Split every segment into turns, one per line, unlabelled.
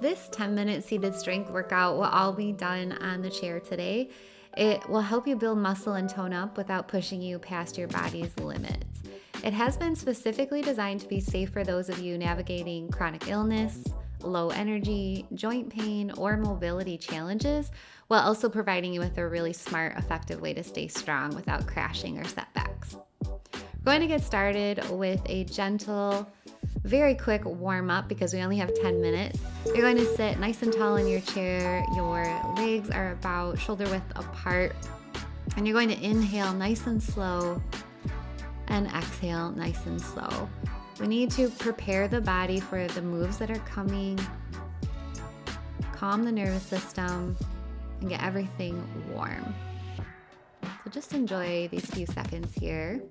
This 10-minute seated strength workout will all be done on the chair today. It will help you build muscle and tone up without pushing you past your body's limits. It has been specifically designed to be safe for those of you navigating chronic illness, low energy, joint pain, or mobility challenges, while also providing you with a really smart, effective way to stay strong without crashing or setbacks. We're going to get started with a gentle, very quick warm up because we only have 10 minutes. You're going to sit nice and tall in your chair. Your legs are about shoulder width apart. And you're going to inhale nice and slow and exhale nice and slow. We need to prepare the body for the moves that are coming, calm the nervous system, and get everything warm. So just enjoy these few seconds here.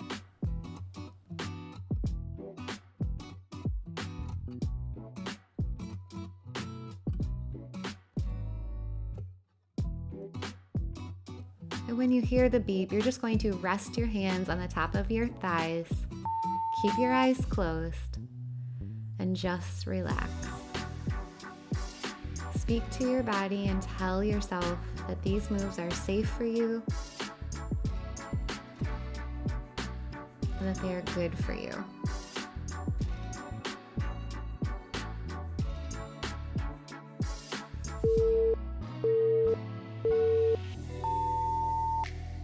And when you hear the beep, you're just going to rest your hands on the top of your thighs, keep your eyes closed, and just relax. Speak to your body and tell yourself that these moves are safe for you and that they are good for you.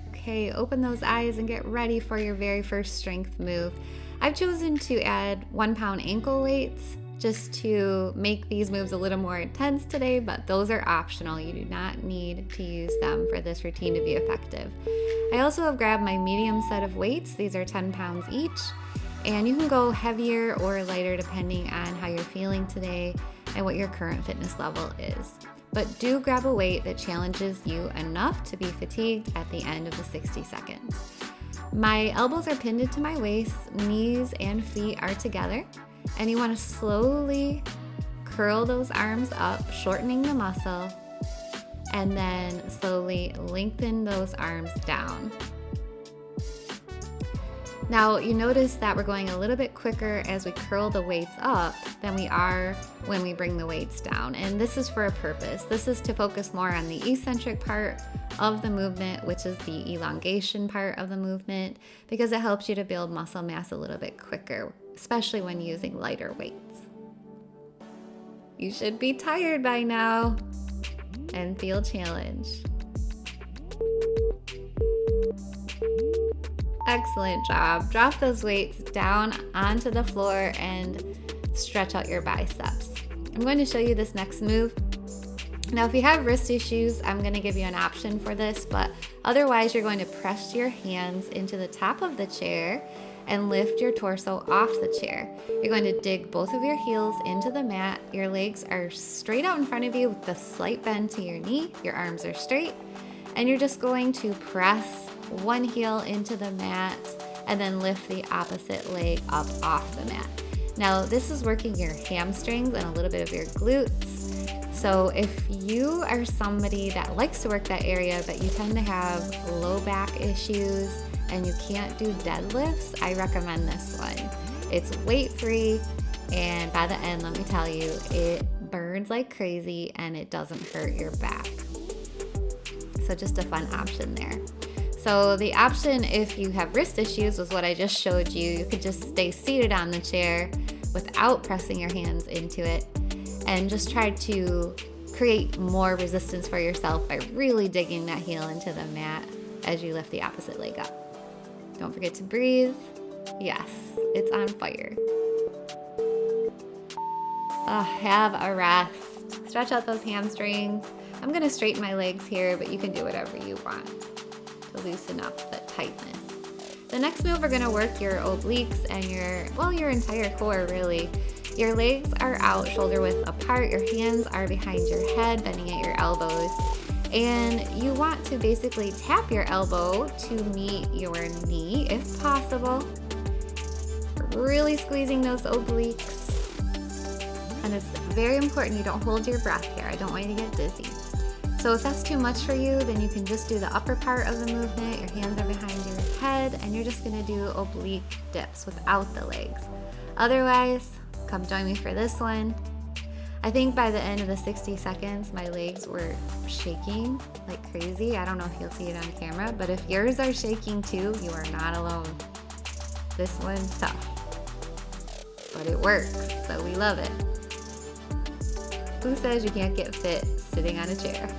Okay, open those eyes and get ready for your very first strength move. I've chosen to add 1 pound ankle weights just to make these moves a little more intense today, but those are optional. You do not need to use them for this routine to be effective. I also have grabbed my medium set of weights. These are 10 pounds each, and you can go heavier or lighter depending on how you're feeling today and what your current fitness level is. But do grab a weight that challenges you enough to be fatigued at the end of the 60 seconds. My elbows are pinned into my waist, knees and feet are together, and you want to slowly curl those arms up, shortening the muscle, and then slowly lengthen those arms down. Now, you notice that we're going a little bit quicker as we curl the weights up than we are when we bring the weights down. And this is for a purpose. This is to focus more on the eccentric part of the movement, which is the elongation part of the movement, because it helps you to build muscle mass a little bit quicker, especially when using lighter weights. You should be tired by now and feel challenged. Excellent job. Drop those weights down onto the floor and stretch out your biceps. I'm going to show you this next move. Now, if you have wrist issues, I'm going to give you an option for this, but otherwise you're going to press your hands into the top of the chair and lift your torso off the chair. You're going to dig both of your heels into the mat. Your legs are straight out in front of you with a slight bend to your knee. Your arms are straight, and you're just going to press one heel into the mat and then lift the opposite leg up off the mat. Now, this is working your hamstrings and a little bit of your glutes. So if you are somebody that likes to work that area, but you tend to have low back issues and you can't do deadlifts, I recommend this one. It's weight-free, and by the end, let me tell you, it burns like crazy and it doesn't hurt your back. So just a fun option there. So the option, if you have wrist issues, was what I just showed you. You could just stay seated on the chair without pressing your hands into it and just try to create more resistance for yourself by really digging that heel into the mat as you lift the opposite leg up. Don't forget to breathe. Yes, it's on fire. Have a rest. Stretch out those hamstrings. I'm going to straighten my legs here, but you can do whatever you want to loosen up the tightness. The next move, we're going to work your obliques and your entire core, really. Your legs are out shoulder width apart. Your hands are behind your head, bending at your elbows. And you want to basically tap your elbow to meet your knee, if possible. Really squeezing those obliques. And it's very important you don't hold your breath here. I don't want you to get dizzy. So if that's too much for you, then you can just do the upper part of the movement. Your hands are behind your head, and you're just gonna do oblique dips without the legs. Otherwise, come join me for this one. I think by the end of the 60 seconds, my legs were shaking like crazy. I don't know if you'll see it on camera, but if yours are shaking too, you are not alone. This one's tough, but it works, so we love it. Who says you can't get fit sitting on a chair?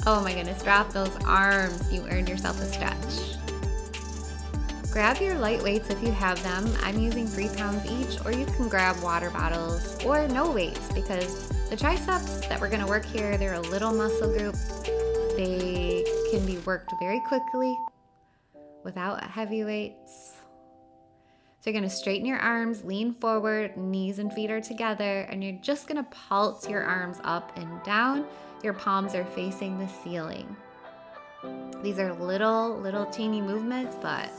Oh my goodness, drop those arms. You earned yourself a stretch. Grab your light weights if you have them. I'm using 3 pounds each, or you can grab water bottles or no weights, because the triceps that we're gonna work here, they're a little muscle group. They can be worked very quickly without heavy weights. So you're gonna straighten your arms, lean forward, knees and feet are together, and you're just gonna pulse your arms up and down. Your palms are facing the ceiling. These are little teeny movements, but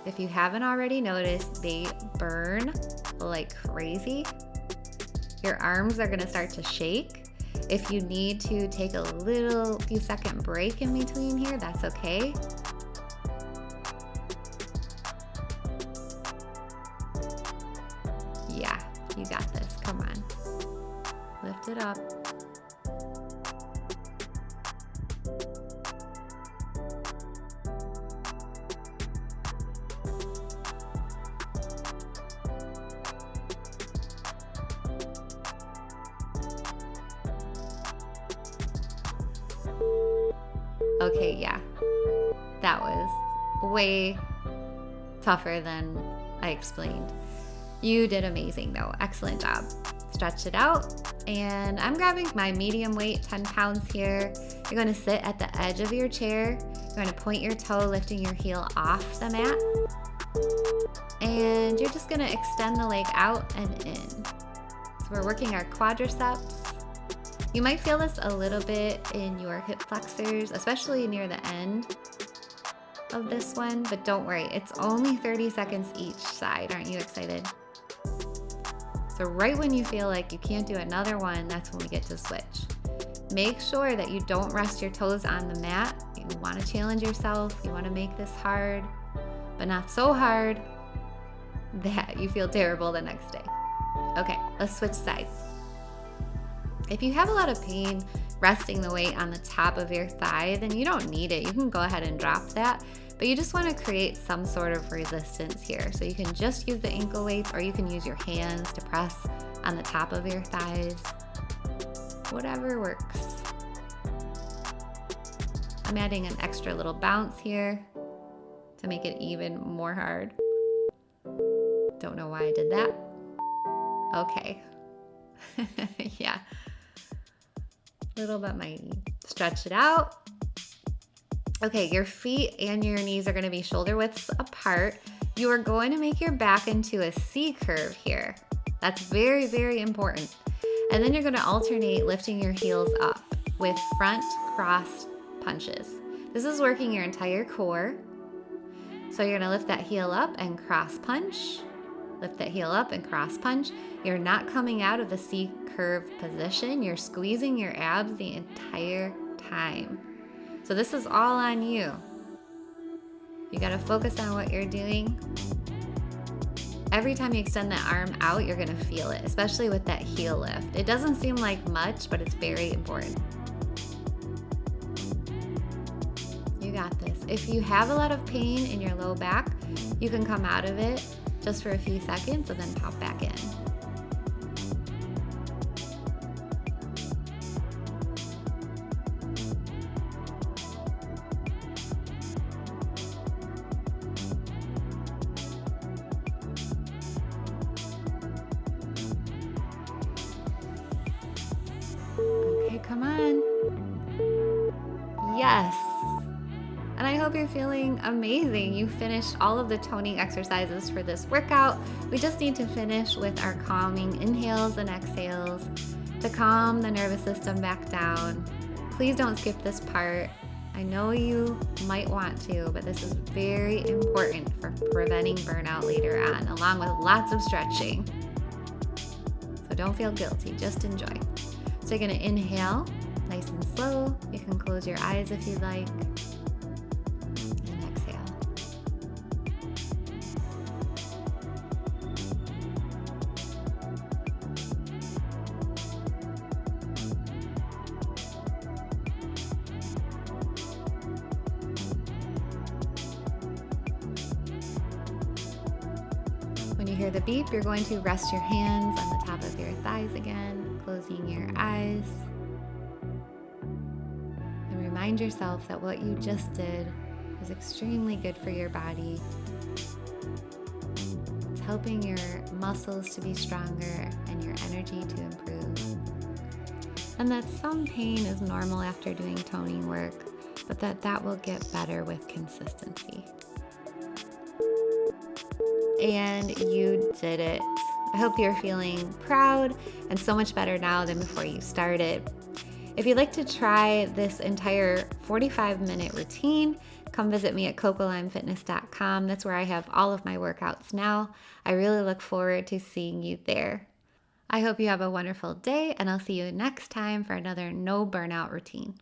if you haven't already noticed, they burn like crazy. Your arms are gonna start to shake. If you need to take a few second break in between here, that's okay. Yeah, you got this, come on. Lift it up. Okay, yeah, that was way tougher than I explained. You did amazing though, excellent job. Stretch it out, and I'm grabbing my medium weight, 10 pounds here. You're gonna sit at the edge of your chair. You're gonna point your toe, lifting your heel off the mat. And you're just gonna extend the leg out and in. So we're working our quadriceps. You might feel this a little bit in your hip flexors, especially near the end of this one, but don't worry, it's only 30 seconds each side. Aren't you excited? So right when you feel like you can't do another one, that's when we get to switch. Make sure that you don't rest your toes on the mat. You want to challenge yourself. You want to make this hard, but not so hard that you feel terrible the next day. Okay, let's switch sides. If you have a lot of pain resting the weight on the top of your thigh, then you don't need it. You can go ahead and drop that, but you just want to create some sort of resistance here. So you can just use the ankle weights, or you can use your hands to press on the top of your thighs. Whatever works. I'm adding an extra little bounce here to make it even more hard. Don't know why I did that. Okay. Yeah. Little bit mighty. Stretch it out. Okay, your feet and your knees are going to be shoulder widths apart. You are going to make your back into a C curve here. That's very, very important. And then you're going to alternate lifting your heels up with front cross punches. This is working your entire core. So you're going to lift that heel up and cross punch. Lift that heel up and cross punch. You're not coming out of the C curve position. You're squeezing your abs the entire time. So this is all on you. You got to focus on what you're doing. Every time you extend that arm out, you're going to feel it, especially with that heel lift. It doesn't seem like much, but it's very important. You got this. If you have a lot of pain in your low back, you can come out of it just for a few seconds and then pop back in. Okay, come on. Yes. And I hope you're feeling amazing. You finished all of the toning exercises for this workout. We just need to finish with our calming inhales and exhales to calm the nervous system back down. Please don't skip this part. I know you might want to, but this is very important for preventing burnout later on, along with lots of stretching. So don't feel guilty, just enjoy. So you're gonna inhale, nice and slow. You can close your eyes if you like. And exhale. When you hear the beep, you're going to rest your hands on the top of your thighs again, closing your eyes. And remind yourself that what you just did is extremely good for your body. It's helping your muscles to be stronger and your energy to improve. And that some pain is normal after doing toning work, but that will get better with consistency. And you did it. I hope you're feeling proud and so much better now than before you started. If you'd like to try this entire 45-minute routine, come visit me at cocolimefitness.com. That's where I have all of my workouts now. I really look forward to seeing you there. I hope you have a wonderful day, and I'll see you next time for another no burnout routine.